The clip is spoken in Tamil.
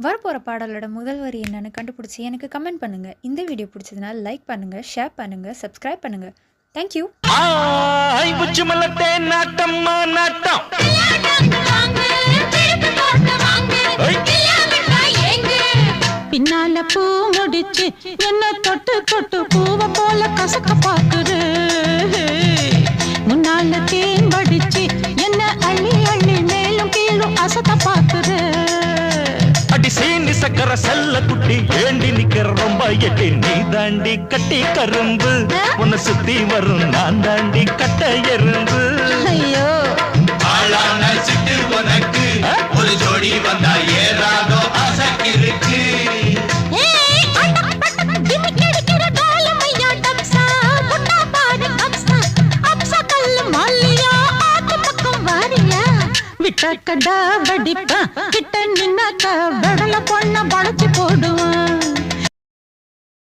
வரப்போகிற பாடலோட முதல் வரி என்னன்னு கண்டுபிடிச்சி எனக்கு கமெண்ட் பண்ணுங்க. இந்த வீடியோ பிடிச்சதுனா லைக் பண்ணுங்க, ஷேர் பண்ணுங்க, சப்ஸ்கிரைப் பண்ணுங்க. தேங்க்யூ. பின்னால பூ முடிச்சு என்ன தொட்டு தொட்டு பூவ போல கசக்க பாக்குது. முன்னால தேன் வடிச்சு என்ன அள்ளி அள்ளி மேலும் கீழும் அசத்த பாக்குது. அடிசேனி சக்கர செல்ல குட்டி ஏண்டி நிக்கிற ரொம்ப எட்டி நீ தாண்டி கட்டி கரும்பு உன்னை சுத்தி வரும் நான் தாண்டி கட்ட எறும்பு. ஐயோ ஆளான சிட்டு உனக்கு ஒரு ஜோடி வந்தா ஏறாதோ அசக்கிருக்கு. விட்டக்கடா வடிப்பா கிட்ட நின்னாக்க விடல பொண்ண பழச்சு போடுவான்.